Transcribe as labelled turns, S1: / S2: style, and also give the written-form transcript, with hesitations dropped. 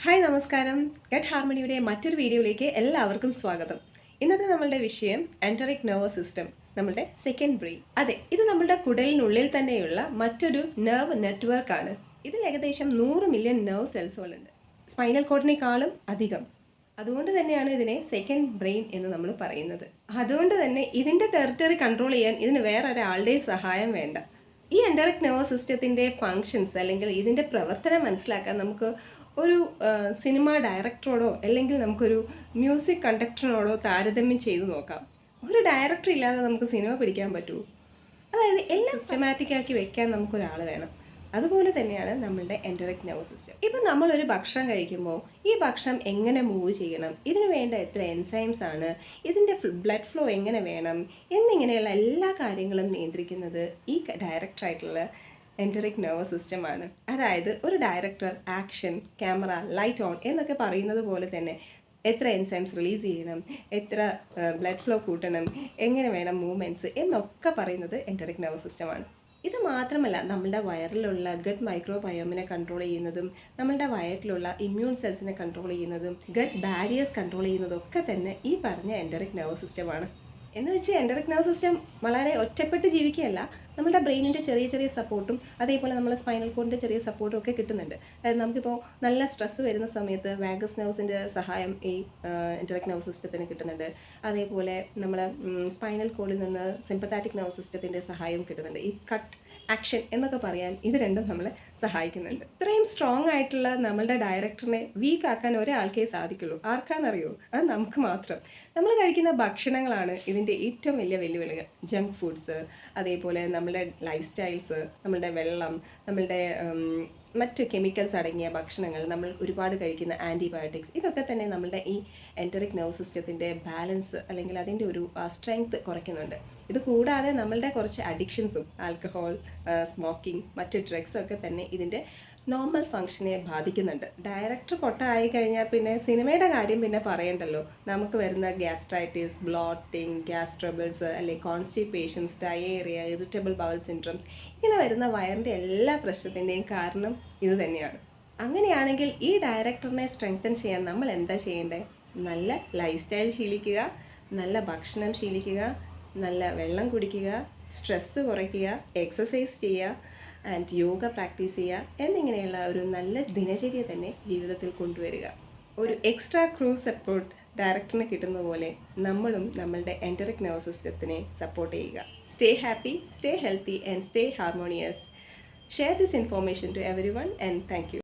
S1: Hi നമസ്കാരം. Gut ഹാർമണിയുടെ മറ്റൊരു വീഡിയോയിലേക്ക് എല്ലാവർക്കും സ്വാഗതം. ഇന്നത്തെ നമ്മളുടെ വിഷയം എൻറ്ററിക് നെർവസ് സിസ്റ്റം, നമ്മളുടെ സെക്കൻഡ് ബ്രെയിൻ. അതെ, ഇത് നമ്മളുടെ കുടലിനുള്ളിൽ തന്നെയുള്ള മറ്റൊരു നെർവ് നെറ്റ്വർക്കാണ്. ഇതിൽ ഏകദേശം 100 മില്യൺ നെർവ് സെൽസുകളുണ്ട്, സ്പൈനൽ കോഡിനേക്കാളും അധികം. അതുകൊണ്ട് തന്നെയാണ് ഇതിനെ സെക്കൻഡ് ബ്രെയിൻ എന്ന് നമ്മൾ പറയുന്നത്. അതുകൊണ്ട് തന്നെ ഇതിൻ്റെ ടെറിട്ടറി കൺട്രോൾ ചെയ്യാൻ ഇതിന് വേറെ ഒരാളുടെയും സഹായം വേണ്ട. ഈ എൻറ്ററിക് നെർവസ് സിസ്റ്റത്തിൻ്റെ ഫങ്ഷൻസ് അല്ലെങ്കിൽ ഇതിൻ്റെ പ്രവർത്തനം മനസ്സിലാക്കാൻ നമുക്ക് ഒരു സിനിമ ഡയറക്ടറോടോ അല്ലെങ്കിൽ നമുക്കൊരു മ്യൂസിക് കണ്ടക്ടറിനോടോ താരതമ്യം ചെയ്തു നോക്കാം. ഒരു ഡയറക്ടർ ഇല്ലാതെ നമുക്ക് സിനിമ പിടിക്കാൻ പറ്റുമോ? അതായത് എല്ലാം സിസ്റ്റമാറ്റിക് ആക്കി വെക്കാൻ നമുക്കൊരാൾ വേണം. അതുപോലെ തന്നെയാണ് നമ്മളുടെ എൻറ്ററിക് നെർവസ് സിസ്റ്റം. ഇപ്പം നമ്മളൊരു ഭക്ഷണം കഴിക്കുമ്പോൾ ഈ ഭക്ഷണം എങ്ങനെ മൂവ് ചെയ്യണം, ഇതിന് വേണ്ട എത്ര എൻസൈംസ് ആണ്, ഇതിൻ്റെ ബ്ലഡ് ഫ്ലോ എങ്ങനെ വേണം എന്നിങ്ങനെയുള്ള എല്ലാ കാര്യങ്ങളും നിയന്ത്രിക്കുന്നത് ഈ ഡയറക്ടറായിട്ടുള്ള എൻറ്ററിക് നെർവസ് സിസ്റ്റമാണ്. അതായത് ഒരു director action, camera, light on എന്നൊക്കെ പറയുന്നത് പോലെ തന്നെ എത്ര എൻസൈംസ് റിലീസ് ചെയ്യണം, എത്ര ബ്ലഡ് ഫ്ലോ കൂട്ടണം, എങ്ങനെ വേണം മൂവ്മെൻറ്റ്സ് എന്നൊക്കെ പറയുന്നത് എൻറ്ററിക് നെർവസ് സിസ്റ്റമാണ്. ഇത് മാത്രമല്ല, നമ്മളുടെ വയറിലുള്ള ഗട്ട് മൈക്രോബയോമിനെ കൺട്രോൾ ചെയ്യുന്നതും നമ്മളുടെ വയറ്റിലുള്ള ഇമ്മ്യൂൺ സെൽസിനെ കൺട്രോൾ ചെയ്യുന്നതും ഗട്ട് ബാരിയേഴ്സ് കൺട്രോൾ ചെയ്യുന്നതൊക്കെ തന്നെ ഈ പറഞ്ഞ എൻറ്ററിക് നെർവസ് സിസ്റ്റമാണ്. എന്ന് വെച്ച് എൻറ്ററിക് നെർവസ് സിസ്റ്റം വളരെ ഒറ്റപ്പെട്ട് ജീവിക്കുകയല്ല, നമ്മുടെ ബ്രെയിനിൻ്റെ ചെറിയ ചെറിയ സപ്പോർട്ടും അതേപോലെ നമ്മുടെ സ്പൈനൽ കോഡിൻ്റെ ചെറിയ സപ്പോർട്ടും ഒക്കെ കിട്ടുന്നുണ്ട്. അതായത് നമുക്കിപ്പോൾ നല്ല സ്ട്രെസ്സ് വരുന്ന സമയത്ത് വാഗസ് നെർവ്സിൻ്റെ സഹായം ഈ എൻറ്ററിക് നെർവസ് സിസ്റ്റത്തിന് കിട്ടുന്നുണ്ട്. അതേപോലെ നമ്മൾ സ്പൈനൽ കോഡിൽ നിന്ന് സിമ്പത്താറ്റിക് നെർവസ് സിസ്റ്റത്തിൻ്റെ സഹായം കിട്ടുന്നുണ്ട്. ഈ കട്ട് ആക്ഷൻ എന്നൊക്കെ പറയാൻ ഇത് രണ്ടും നമ്മളെ സഹായിക്കുന്നുണ്ട്. ഇത്രയും സ്ട്രോങ് ആയിട്ടുള്ള നമ്മളുടെ ഡയറക്ടറിനെ വീക്ക് ആക്കാൻ ഒരാൾക്കേ സാധിക്കുള്ളൂ. ആർക്കാണെന്നറിയോ? അത് നമുക്ക് മാത്രം. നമ്മൾ കഴിക്കുന്ന ഭക്ഷണങ്ങളാണ് ഇതിൻ്റെ ഏറ്റവും വലിയ വെല്ലുവിളികൾ. ജങ്ക് ഫുഡ്സ്, അതേപോലെ നമ്മളുടെ ലൈഫ് സ്റ്റൈൽസ്, നമ്മളുടെ വെള്ളം, നമ്മളുടെ മറ്റ് കെമിക്കൽസ് അടങ്ങിയ ഭക്ഷണങ്ങൾ, നമ്മൾ ഒരുപാട് കഴിക്കുന്ന ആൻറ്റിബയോട്ടിക്സ്, ഇതൊക്കെ തന്നെ നമ്മളുടെ ഈ എൻറ്ററിക് നെർവസ് സിസ്റ്റത്തിൻ്റെ ബാലൻസ് അല്ലെങ്കിൽ അതിൻ്റെ ഒരു സ്ട്രെങ്ത് കുറയ്ക്കുന്നുണ്ട്. ഇത് കൂടാതെ നമ്മളുടെ കുറച്ച് അഡിക്ഷൻസും, ആൽക്കഹോൾ, സ്മോക്കിംഗ്, മറ്റ് ഡ്രഗ്സൊക്കെ തന്നെ ഇതിൻ്റെ നോർമൽ ഫങ്ഷനെ ബാധിക്കുന്നുണ്ട്. ഡയറക്ടർ പൊട്ടായി കഴിഞ്ഞാൽ പിന്നെ സിനിമയുടെ കാര്യം പിന്നെ പറയണ്ടല്ലോ. നമുക്ക് വരുന്ന ഗ്യാസ്ട്രൈറ്റിസ്, ബ്ലോട്ടിംഗ്, ഗ്യാസ് ട്രബിൾസ്, അല്ലെങ്കിൽ കോൺസ്റ്റിപ്പേഷൻസ്, ഡയേറിയ, ഇറിറ്റബിൾ ബവൽ സിൻഡ്രോംസ്, ഇങ്ങനെ വരുന്ന വയറിൻ്റെ എല്ലാ പ്രശ്നത്തിൻ്റെയും കാരണം ഇത് തന്നെയാണ്. അങ്ങനെയാണെങ്കിൽ ഈ ഡയറക്ടറിനെ സ്ട്രെങ്തൻ ചെയ്യാൻ നമ്മൾ എന്താ ചെയ്യേണ്ടത്? നല്ല ലൈഫ് സ്റ്റൈൽ ശീലിക്കുക, നല്ല ഭക്ഷണം ശീലിക്കുക, നല്ല വെള്ളം കുടിക്കുക, സ്ട്രെസ്സ് കുറയ്ക്കുക, എക്സസൈസ് ചെയ്യുക ആൻഡ് യോഗ പ്രാക്ടീസ് ചെയ്യുക എന്നിങ്ങനെയുള്ള ഒരു നല്ല ദിനചര്യ തന്നെ ജീവിതത്തിൽ കൊണ്ടുവരിക. ഒരു എക്സ്ട്രാ ക്രൂ സപ്പോർട്ട് ഡയറക്ടറിന് കിട്ടുന്ന പോലെ നമ്മളും നമ്മളുടെ എൻറ്ററിക് നെർവസ് സിസ്റ്റത്തിനെ സപ്പോർട്ട് ചെയ്യുക. Stay happy, stay healthy and stay harmonious. Share this information to everyone and thank U.